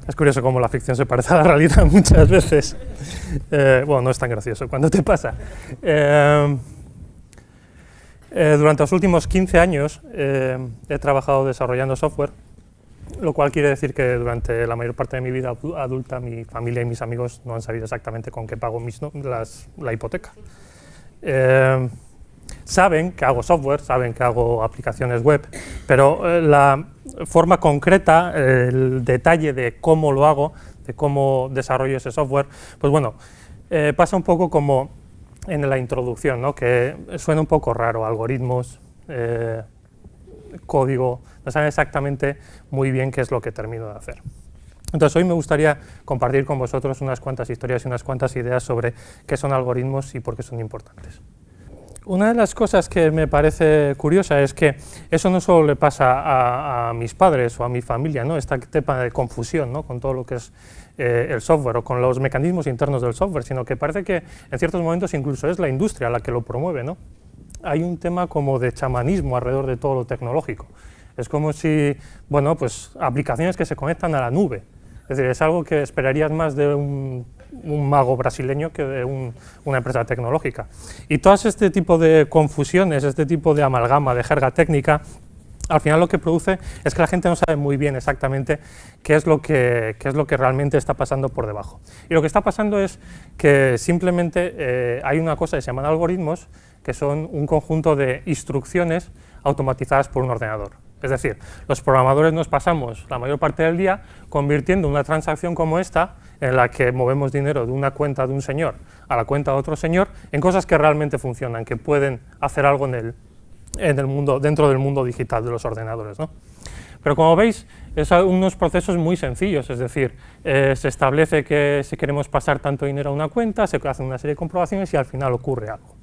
Es curioso cómo la ficción se parece a la realidad muchas veces. Bueno, no es tan gracioso cuando te pasa. Durante los últimos 15 años he trabajado desarrollando software, lo cual quiere decir que durante la mayor parte de mi vida adulta mi familia y mis amigos no han sabido exactamente con qué pago la hipoteca. Saben que hago software, saben que hago aplicaciones web, pero la forma concreta, el detalle de cómo lo hago, de cómo desarrollo ese software, pues bueno, pasa un poco como en la introducción, ¿no? Que suena un poco raro, algoritmos, código, no saben exactamente muy bien qué es lo que termino de hacer. Entonces hoy me gustaría compartir con vosotros unas cuantas historias y unas cuantas ideas sobre qué son algoritmos y por qué son importantes. Una de las cosas que me parece curiosa es que eso no solo le pasa a mis padres o a mi familia, ¿no? Este tema de confusión, ¿no? Con todo lo que es el software o con los mecanismos internos del software, sino que parece que en ciertos momentos incluso es la industria la que lo promueve, ¿no? Hay un tema como de chamanismo alrededor de todo lo tecnológico. Es como si, bueno, pues aplicaciones que se conectan a la nube. Es decir, es algo que esperarías más de un mago brasileño que de una empresa tecnológica. Y todo este tipo de confusiones, este tipo de amalgama, de jerga técnica, al final lo que produce es que la gente no sabe muy bien exactamente qué es lo que realmente está pasando por debajo. Y lo que está pasando es que simplemente hay una cosa que se llaman algoritmos, que son un conjunto de instrucciones automatizadas por un ordenador. Es decir, los programadores nos pasamos la mayor parte del día convirtiendo una transacción como esta, en la que movemos dinero de una cuenta de un señor a la cuenta de otro señor, en cosas que realmente funcionan, que pueden hacer algo dentro del mundo digital de los ordenadores, ¿no? Pero como veis, es unos procesos muy sencillos, es decir, se establece que si queremos pasar tanto dinero a una cuenta, se hacen una serie de comprobaciones y al final ocurre algo.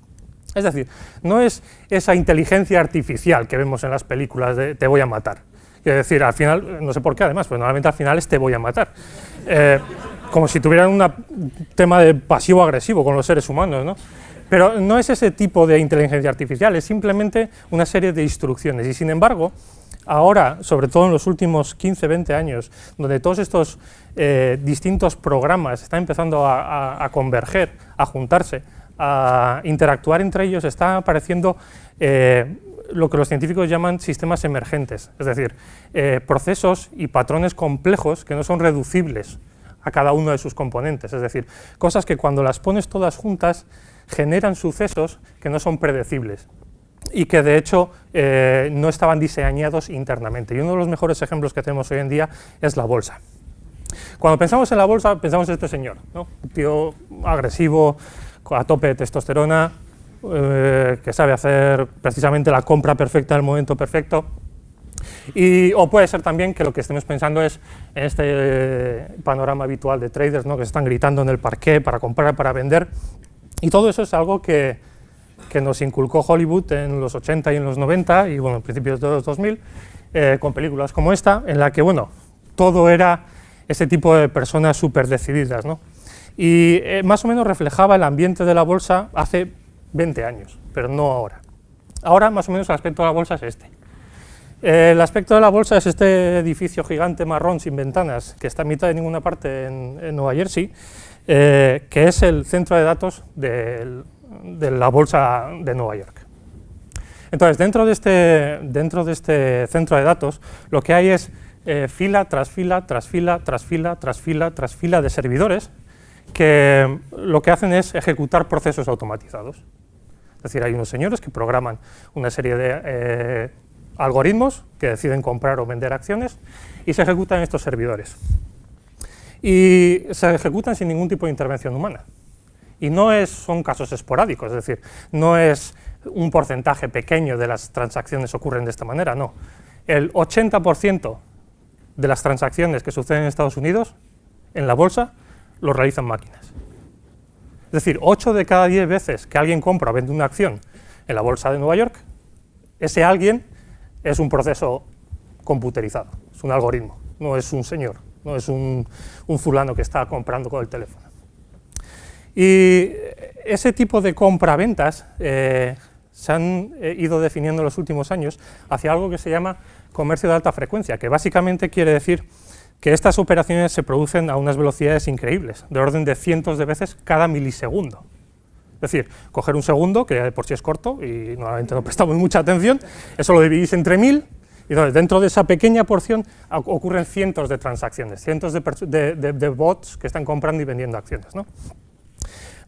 Es decir, no es esa inteligencia artificial que vemos en las películas de te voy a matar. Es decir, al final, no sé por qué además, pero normalmente al final es te voy a matar. Como si tuvieran un tema de pasivo-agresivo con los seres humanos, ¿no? Pero no es ese tipo de inteligencia artificial, es simplemente una serie de instrucciones. Y sin embargo, ahora, sobre todo en los últimos 15, 20 años, donde todos estos distintos programas están empezando a converger, a juntarse, a interactuar entre ellos, está apareciendo lo que los científicos llaman sistemas emergentes, es decir, procesos y patrones complejos que no son reducibles a cada uno de sus componentes, es decir, cosas que cuando las pones todas juntas generan sucesos que no son predecibles y que de hecho no estaban diseñados internamente. Y uno de los mejores ejemplos que tenemos hoy en día es la bolsa. Cuando pensamos en la bolsa, pensamos en este señor, ¿no? Un tío agresivo, a tope de testosterona, que sabe hacer precisamente la compra perfecta en el momento perfecto. O puede ser también que lo que estemos pensando es en este panorama habitual de traders, ¿no? Que se están gritando en el parqué para comprar, para vender. Y todo eso es algo que nos inculcó Hollywood en los 80 y en los 90 y bueno, en principios de los 2000, con películas como esta, en la que bueno, todo era ese tipo de personas súper decididas, ¿no? Y más o menos reflejaba el ambiente de la bolsa hace 20 años, pero no ahora. Ahora más o menos el aspecto de la bolsa es este. El aspecto de la bolsa es este edificio gigante marrón sin ventanas que está en mitad de ninguna parte en Nueva Jersey, que es el centro de datos de la bolsa de Nueva York. Entonces, dentro de este centro de datos, lo que hay es fila tras fila, tras fila, tras fila, tras fila, tras fila de servidores que lo que hacen es ejecutar procesos automatizados. Es decir, hay unos señores que programan una serie de algoritmos que deciden comprar o vender acciones y se ejecutan en estos servidores. Y se ejecutan sin ningún tipo de intervención humana. Y no son casos esporádicos, es decir, no es un porcentaje pequeño de las transacciones ocurren de esta manera, no. El 80% de las transacciones que suceden en Estados Unidos, en la bolsa, lo realizan máquinas. Es decir, 8 de cada 10 veces que alguien compra o vende una acción en la bolsa de Nueva York, ese alguien es un proceso computerizado, es un algoritmo, no es un señor, no es un fulano que está comprando con el teléfono. Y ese tipo de compra-ventas se han ido definiendo en los últimos años hacia algo que se llama comercio de alta frecuencia, que básicamente quiere decir que estas operaciones se producen a unas velocidades increíbles, de orden de cientos de veces cada milisegundo. Es decir, coger un segundo, que de por sí es corto y normalmente no prestamos mucha atención, eso lo dividís entre 1000, y entonces dentro de esa pequeña porción ocurren cientos de transacciones, cientos de bots que están comprando y vendiendo acciones, ¿no?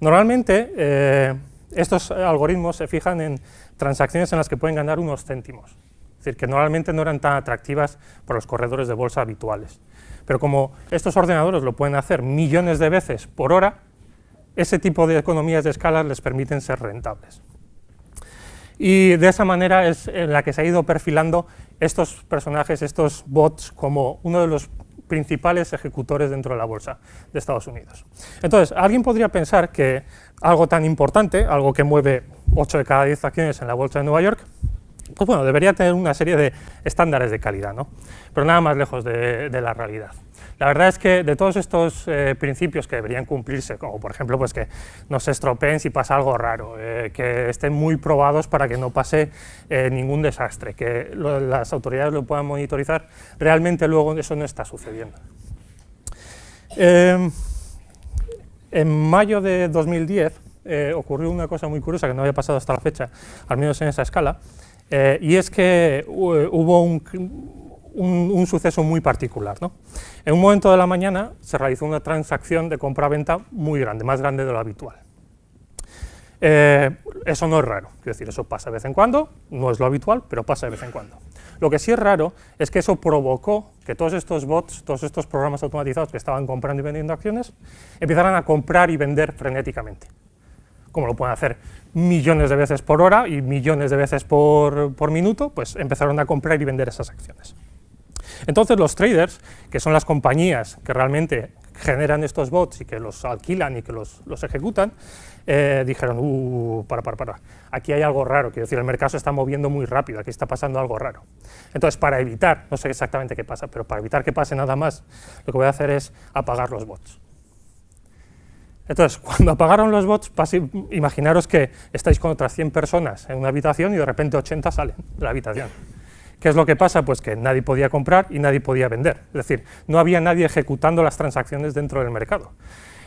Normalmente estos algoritmos se fijan en transacciones en las que pueden ganar unos céntimos, es decir, que normalmente no eran tan atractivas para los corredores de bolsa habituales. Pero como estos ordenadores lo pueden hacer millones de veces por hora, ese tipo de economías de escala les permiten ser rentables. Y de esa manera es en la que se ha ido perfilando estos personajes, estos bots, como uno de los principales ejecutores dentro de la bolsa de Estados Unidos. Entonces, alguien podría pensar que algo tan importante, algo que mueve 8 de cada 10 acciones en la bolsa de Nueva York, pues bueno, debería tener una serie de estándares de calidad, ¿no? Pero nada más lejos de la realidad. La verdad es que de todos estos principios que deberían cumplirse, como por ejemplo pues que no se estropeen si pasa algo raro, que estén muy probados para que no pase ningún desastre, que las autoridades lo puedan monitorizar, realmente luego eso no está sucediendo. En mayo de 2010 ocurrió una cosa muy curiosa que no había pasado hasta la fecha, al menos en esa escala, y es que hubo un suceso muy particular, ¿no? En un momento de la mañana se realizó una transacción de compra-venta muy grande, más grande de lo habitual. Eso no es raro, quiero decir, eso pasa de vez en cuando, no es lo habitual, pero pasa de vez en cuando. Lo que sí es raro es que eso provocó que todos estos bots, todos estos programas automatizados que estaban comprando y vendiendo acciones, empezaran a comprar y vender frenéticamente. Como lo pueden hacer millones de veces por hora y millones de veces por minuto, pues empezaron a comprar y vender esas acciones. Entonces los traders, que son las compañías que realmente generan estos bots y que los alquilan y que los ejecutan, dijeron, para, aquí hay algo raro, quiero decir, el mercado se está moviendo muy rápido, aquí está pasando algo raro. Entonces, para evitar, no sé exactamente qué pasa, pero para evitar que pase nada más, lo que voy a hacer es apagar los bots. Entonces, cuando apagaron los bots, imaginaros que estáis con otras 100 personas en una habitación y de repente 80 salen de la habitación. ¿Qué es lo que pasa? Pues que nadie podía comprar y nadie podía vender. Es decir, no había nadie ejecutando las transacciones dentro del mercado.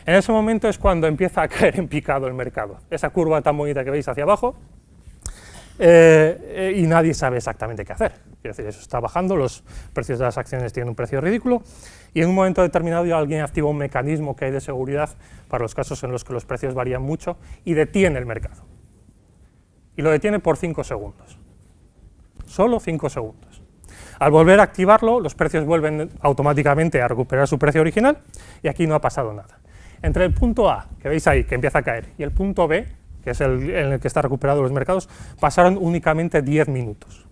En ese momento es cuando empieza a caer en picado el mercado. Esa curva tan bonita que veis hacia abajo, y nadie sabe exactamente qué hacer. Es decir, eso está bajando, los precios de las acciones tienen un precio ridículo, y en un momento determinado ya alguien activa un mecanismo que hay de seguridad para los casos en los que los precios varían mucho y detiene el mercado. Y lo detiene por 5 segundos. Solo 5 segundos. Al volver a activarlo, los precios vuelven automáticamente a recuperar su precio original y aquí no ha pasado nada. Entre el punto A, que veis ahí, que empieza a caer, y el punto B, que es en el que está recuperado los mercados, pasaron únicamente 10 minutos.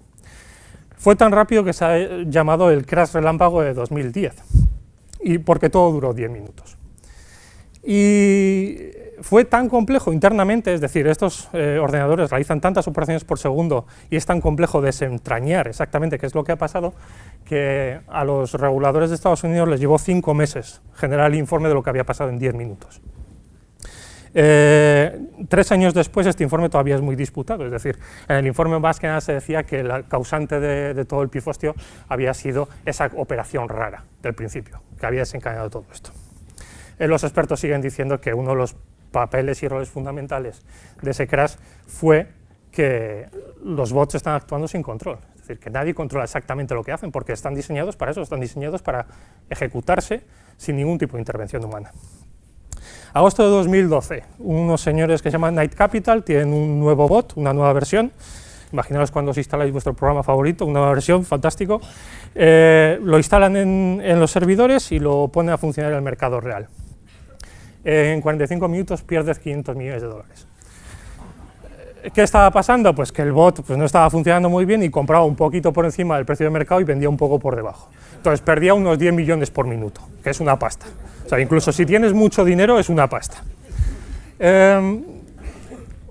Fue tan rápido que se ha llamado el crash relámpago de 2010, y porque todo duró 10 minutos. Y fue tan complejo internamente, es decir, estos ordenadores realizan tantas operaciones por segundo y es tan complejo desentrañar exactamente qué es lo que ha pasado, que a los reguladores de Estados Unidos les llevó 5 meses generar el informe de lo que había pasado en 10 minutos. 3 años después este informe todavía es muy disputado, es decir, en el informe más que nada se decía que la causante de todo el pifostio había sido esa operación rara del principio, que había desencadenado todo esto. Los expertos siguen diciendo que uno de los papeles y roles fundamentales de ese crash fue que los bots están actuando sin control, es decir, que nadie controla exactamente lo que hacen, porque están diseñados para eso, están diseñados para ejecutarse sin ningún tipo de intervención humana. Agosto de 2012, unos señores que se llaman Night Capital tienen un nuevo bot, una nueva versión. Imaginaos cuando os instaláis vuestro programa favorito, una nueva versión, fantástico. Lo instalan en los servidores y lo ponen a funcionar en el mercado real. En 45 minutos pierdes 500 millones de dólares. ¿Qué estaba pasando? Pues que el bot no estaba funcionando muy bien y compraba un poquito por encima del precio de mercado y vendía un poco por debajo. Entonces perdía unos 10 millones por minuto, que es una pasta. O sea, incluso si tienes mucho dinero es una pasta.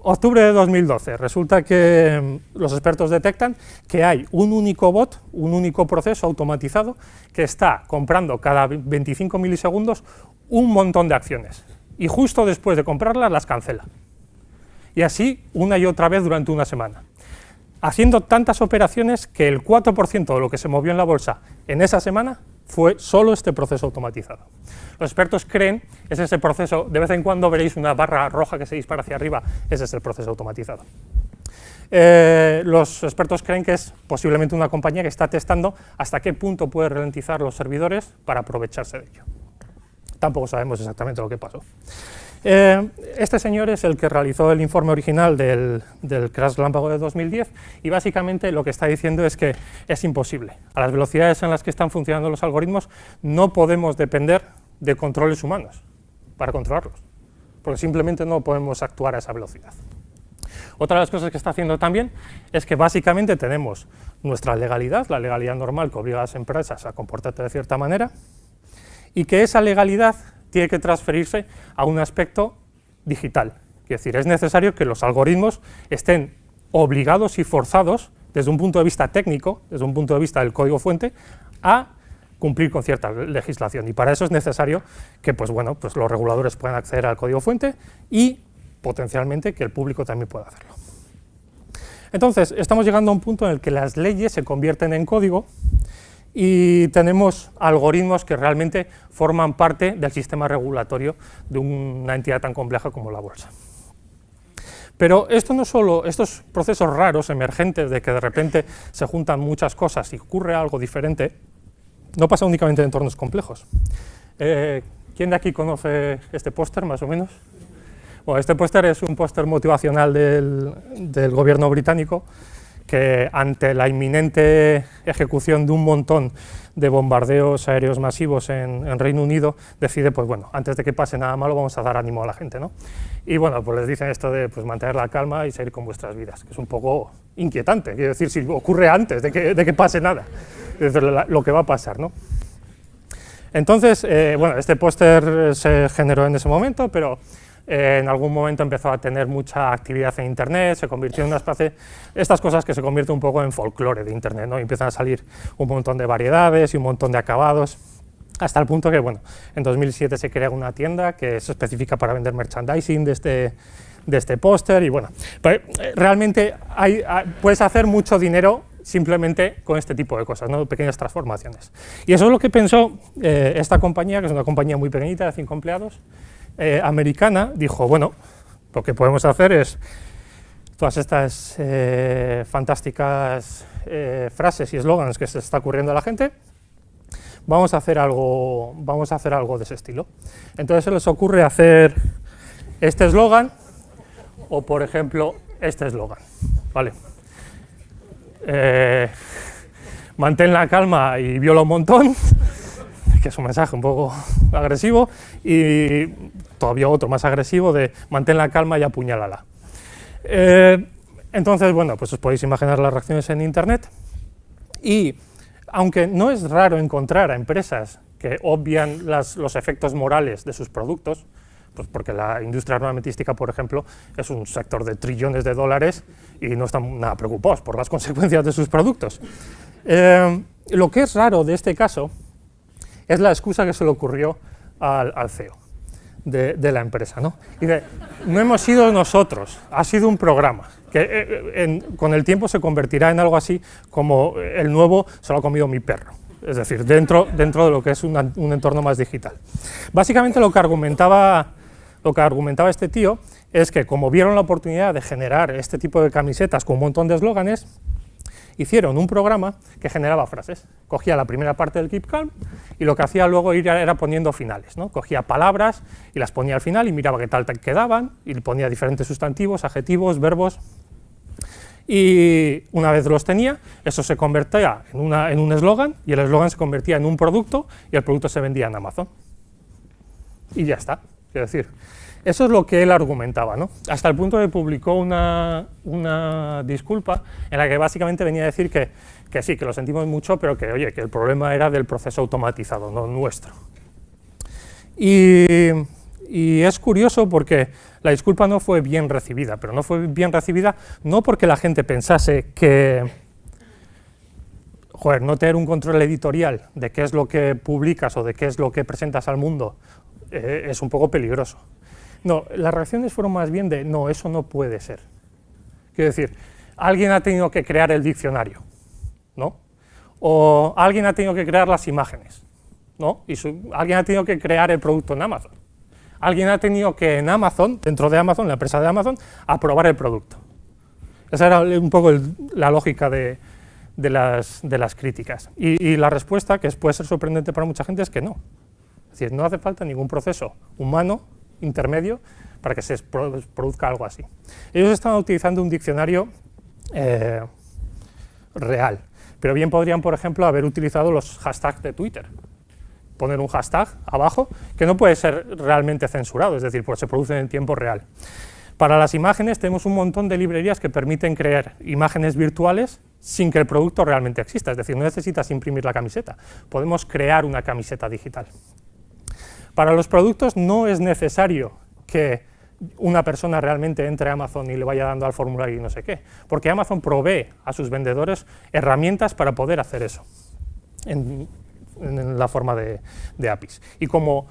Octubre de 2012, resulta que los expertos detectan que hay un único bot, un único proceso automatizado que está comprando cada 25 milisegundos un montón de acciones y justo después de comprarlas las cancela. Y así una y otra vez durante una semana, haciendo tantas operaciones que el 4% de lo que se movió en la bolsa en esa semana fue solo este proceso automatizado. Los expertos creen, es ese proceso, de vez en cuando veréis una barra roja que se dispara hacia arriba, ese es el proceso automatizado. Los expertos creen que es posiblemente una compañía que está testando hasta qué punto puede ralentizar los servidores para aprovecharse de ello. Tampoco sabemos exactamente lo que pasó. Este señor es el que realizó el informe original del crash relámpago de 2010 y básicamente lo que está diciendo es que es imposible. A las velocidades en las que están funcionando los algoritmos no podemos depender de controles humanos para controlarlos, porque simplemente no podemos actuar a esa velocidad. Otra de las cosas que está haciendo también es que básicamente tenemos nuestra legalidad, la legalidad normal que obliga a las empresas a comportarse de cierta manera, y que esa legalidad tiene que transferirse a un aspecto digital. Es decir, es necesario que los algoritmos estén obligados y forzados, desde un punto de vista técnico, desde un punto de vista del código fuente, a cumplir con cierta legislación. Y para eso es necesario que pues los reguladores puedan acceder al código fuente y, potencialmente, que el público también pueda hacerlo. Entonces, estamos llegando a un punto en el que las leyes se convierten en código y tenemos algoritmos que realmente forman parte del sistema regulatorio de una entidad tan compleja como la bolsa. Pero esto no solo, estos procesos raros, emergentes, de que de repente se juntan muchas cosas y ocurre algo diferente, no pasa únicamente en entornos complejos. ¿Quién de aquí conoce este póster, más o menos? Bueno, este póster es un póster motivacional del gobierno británico, que ante la inminente ejecución de un montón de bombardeos aéreos masivos en Reino Unido, decide, pues bueno, antes de que pase nada malo, vamos a dar ánimo a la gente, ¿no? Y bueno, pues les dicen esto de pues, mantener la calma y seguir con vuestras vidas, que es un poco inquietante, quiero decir, si ocurre antes de que pase nada, es lo que va a pasar, ¿no? Entonces, bueno, este póster se generó en ese momento, pero en algún momento empezó a tener mucha actividad en Internet, se convirtió en una especie, estas cosas que se convierten un poco en folclore de Internet, ¿no? Y empiezan a salir un montón de variedades y un montón de acabados, hasta el punto que, bueno, en 2007 se crea una tienda que es específica para vender merchandising de este póster, y bueno, pues, realmente puedes hacer mucho dinero simplemente con este tipo de cosas, ¿no? Pequeñas transformaciones. Y eso es lo que pensó esta compañía, que es una compañía muy pequeñita de 5 empleados, americana. Dijo, bueno, lo que podemos hacer es todas estas fantásticas frases y eslogans que se está ocurriendo a la gente, vamos a hacer algo de ese estilo. Entonces se les ocurre hacer este eslogan o, por ejemplo, este eslogan, ¿vale? Mantén la calma y viola un montón, que es un mensaje un poco agresivo, y todavía otro más agresivo de mantén la calma y apuñálala. Entonces, bueno, pues os podéis imaginar las reacciones en Internet, y aunque no es raro encontrar a empresas que obvian los efectos morales de sus productos, pues porque la industria armamentística, por ejemplo, es un sector de trillones de dólares y no están nada preocupados por las consecuencias de sus productos. Lo que es raro de este caso es la excusa que se le ocurrió al CEO de la empresa, ¿no? Dice, no hemos sido nosotros, ha sido un programa, que con el tiempo se convertirá en algo así como el nuevo se lo ha comido mi perro, es decir, dentro de lo que es un entorno más digital. Básicamente lo que argumentaba este tío es que, como vieron la oportunidad de generar este tipo de camisetas con un montón de eslóganes, hicieron un programa que generaba frases. Cogía la primera parte del Keep Calm y lo que hacía luego era poniendo finales, ¿no? Cogía palabras y las ponía al final y miraba qué tal quedaban y le ponía diferentes sustantivos, adjetivos, verbos, y una vez los tenía, eso se convertía en un eslogan, y el eslogan se convertía en un producto y el producto se vendía en Amazon. Y ya está. Quiero decir, eso es lo que él argumentaba, ¿no? Hasta el punto de que publicó una disculpa en la que básicamente venía a decir que sí, que lo sentimos mucho, pero que, oye, que el problema era del proceso automatizado, no nuestro. Y es curioso porque la disculpa no fue bien recibida, pero no fue bien recibida no porque la gente pensase que, joder, no tener un control editorial de qué es lo que publicas o de qué es lo que presentas al mundo es un poco peligroso. No, las reacciones fueron más bien de, no, eso no puede ser. Quiero decir, alguien ha tenido que crear el diccionario, ¿no? O alguien ha tenido que crear las imágenes. ¿no? Y alguien ha tenido que crear el producto en Amazon. Alguien ha tenido que en Amazon, dentro de Amazon, la empresa de Amazon, aprobar el producto. Esa era un poco la lógica de las críticas. Y la respuesta, que puede ser sorprendente para mucha gente, es que no. Es decir, no hace falta ningún proceso humano intermedio para que se produzca algo así. Ellos están utilizando un diccionario real, pero bien podrían, por ejemplo, haber utilizado los hashtags de Twitter. Poner un hashtag abajo que no puede ser realmente censurado, es decir, pues se produce en tiempo real. Para las imágenes tenemos un montón de librerías que permiten crear imágenes virtuales sin que el producto realmente exista, es decir, no necesitas imprimir la camiseta, podemos crear una camiseta digital. Para los productos no es necesario que una persona realmente entre a Amazon y le vaya dando al formulario y no sé qué, porque Amazon provee a sus vendedores herramientas para poder hacer eso en la forma de APIs. Y como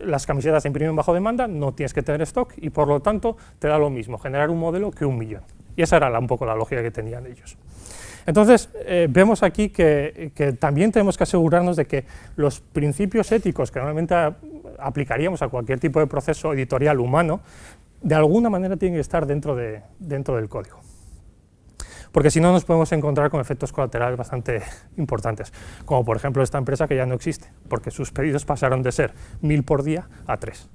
las camisetas se imprimen bajo demanda, no tienes que tener stock y por lo tanto te da lo mismo generar un modelo que 1 millón. Y esa era un poco la lógica que tenían ellos. Entonces, vemos aquí que también tenemos que asegurarnos de que los principios éticos que normalmente aplicaríamos a cualquier tipo de proceso editorial humano, de alguna manera tienen que estar dentro del código. Porque si no nos podemos encontrar con efectos colaterales bastante importantes, como por ejemplo esta empresa que ya no existe, porque sus pedidos pasaron de ser 1000 por día a 3,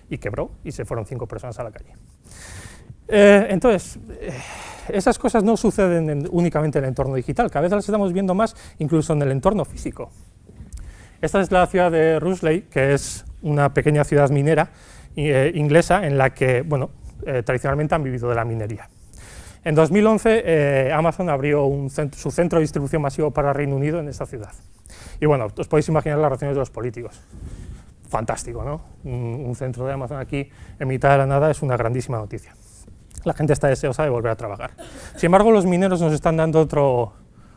y quebró y se fueron 5 personas a la calle. Entonces, esas cosas no suceden únicamente en el entorno digital, cada vez las estamos viendo más incluso en el entorno físico. Esta es la ciudad de Rusley, que es una pequeña ciudad minera inglesa en la que, bueno, tradicionalmente han vivido de la minería. En 2011 Amazon abrió su centro de distribución masivo para Reino Unido en esta ciudad. Y bueno, os podéis imaginar las reacciones de los políticos. Fantástico, ¿no? Un centro de Amazon aquí en mitad de la nada es una grandísima noticia. La gente está deseosa de volver a trabajar. Sin embargo, los mineros nos están dando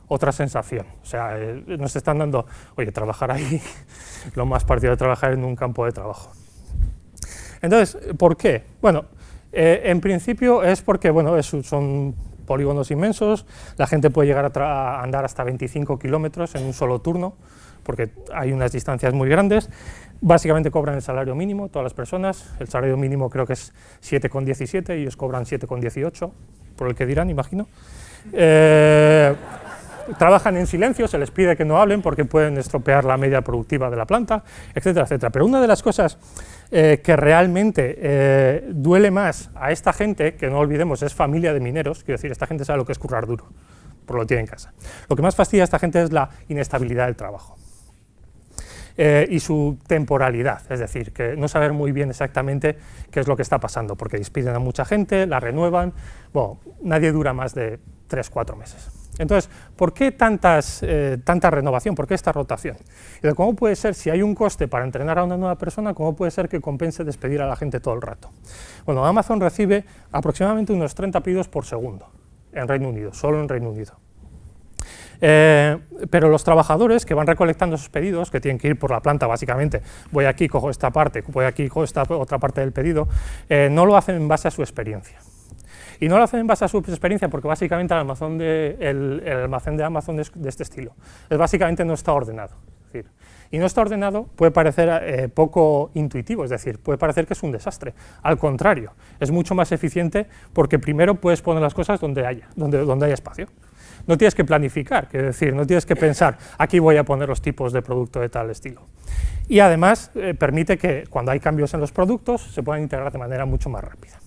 otra sensación. O sea, nos están dando, oye, trabajar ahí, lo más parecido a trabajar en un campo de trabajo. Entonces, ¿por qué? Bueno, en principio es porque, bueno, son polígonos inmensos, la gente puede llegar a andar hasta 25 kilómetros en un solo turno, porque hay unas distancias muy grandes. Básicamente cobran el salario mínimo, todas las personas. El salario mínimo creo que es 7,17 y ellos cobran 7,18, por el que dirán, imagino. Trabajan en silencio, se les pide que no hablen porque pueden estropear la media productiva de la planta, etcétera, etcétera. Pero una de las cosas que realmente duele más a esta gente, que no olvidemos es familia de mineros, quiero decir, esta gente sabe lo que es currar duro, por lo tiene en casa. Lo que más fastidia a esta gente es la inestabilidad del trabajo. Y su temporalidad, es decir, que no saber muy bien exactamente qué es lo que está pasando, porque despiden a mucha gente, la renuevan, bueno, nadie dura más de 3-4 meses. Entonces, ¿por qué tanta renovación? ¿Por qué esta rotación? Y ¿cómo puede ser, si hay un coste para entrenar a una nueva persona, cómo puede ser que compense despedir a la gente todo el rato? Bueno, Amazon recibe aproximadamente unos 30 pedidos por segundo en Reino Unido, solo en Reino Unido. Pero los trabajadores que van recolectando esos pedidos, que tienen que ir por la planta básicamente, voy aquí, cojo esta parte, voy aquí, cojo esta otra parte del pedido, no lo hacen en base a su experiencia. Y no lo hacen en base a su experiencia porque básicamente el almacén de Amazon es de este estilo. Básicamente no está ordenado. Es decir, y no está ordenado puede parecer poco intuitivo, es decir, puede parecer que es un desastre. Al contrario, es mucho más eficiente porque primero puedes poner las cosas donde haya espacio. No tienes que planificar, es decir, no tienes que pensar, aquí voy a poner los tipos de producto de tal estilo. Y además permite que cuando hay cambios en los productos se puedan integrar de manera mucho más rápida.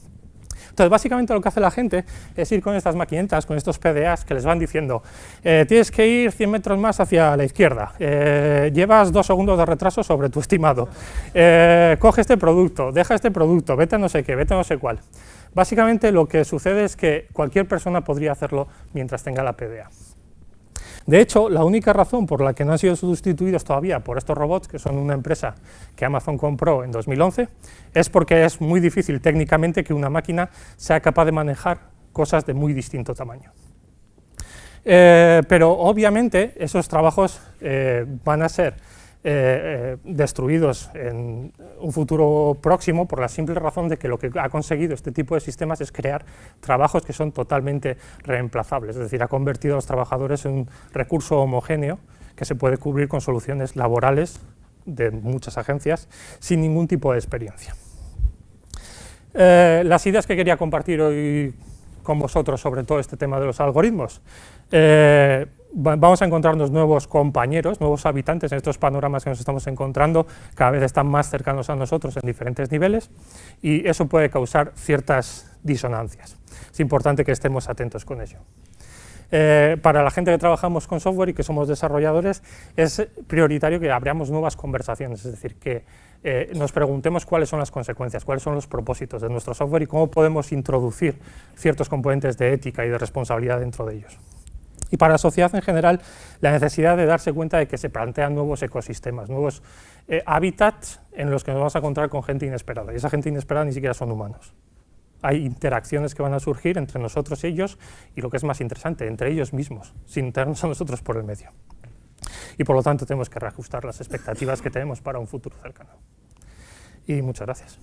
Entonces, básicamente lo que hace la gente es ir con estas maquinetas, con estos PDAs que les van diciendo tienes que ir 100 metros más hacia la izquierda, llevas 2 segundos de retraso sobre tu estimado, coge este producto, deja este producto, vete a no sé qué, vete a no sé cuál. Básicamente lo que sucede es que cualquier persona podría hacerlo mientras tenga la PDA. De hecho, la única razón por la que no han sido sustituidos todavía por estos robots, que son una empresa que Amazon compró en 2011, es porque es muy difícil técnicamente que una máquina sea capaz de manejar cosas de muy distinto tamaño. Pero obviamente esos trabajos van a ser destruidos en un futuro próximo por la simple razón de que lo que ha conseguido este tipo de sistemas es crear trabajos que son totalmente reemplazables, es decir, ha convertido a los trabajadores en un recurso homogéneo que se puede cubrir con soluciones laborales de muchas agencias sin ningún tipo de experiencia. Las ideas que quería compartir hoy con vosotros sobre todo este tema de los algoritmos. Vamos a encontrarnos nuevos compañeros, nuevos habitantes en estos panoramas que nos estamos encontrando, cada vez están más cercanos a nosotros en diferentes niveles, y eso puede causar ciertas disonancias. Es importante que estemos atentos con ello. Para la gente que trabajamos con software y que somos desarrolladores, es prioritario que abramos nuevas conversaciones, es decir, que nos preguntemos cuáles son las consecuencias, cuáles son los propósitos de nuestro software y cómo podemos introducir ciertos componentes de ética y de responsabilidad dentro de ellos. Y para la sociedad en general, la necesidad de darse cuenta de que se plantean nuevos ecosistemas, nuevos hábitats en los que nos vamos a encontrar con gente inesperada, y esa gente inesperada ni siquiera son humanos. Hay interacciones que van a surgir entre nosotros y ellos, y lo que es más interesante, entre ellos mismos, sin meternos a nosotros por el medio. Y por lo tanto tenemos que reajustar las expectativas que tenemos para un futuro cercano. Y muchas gracias.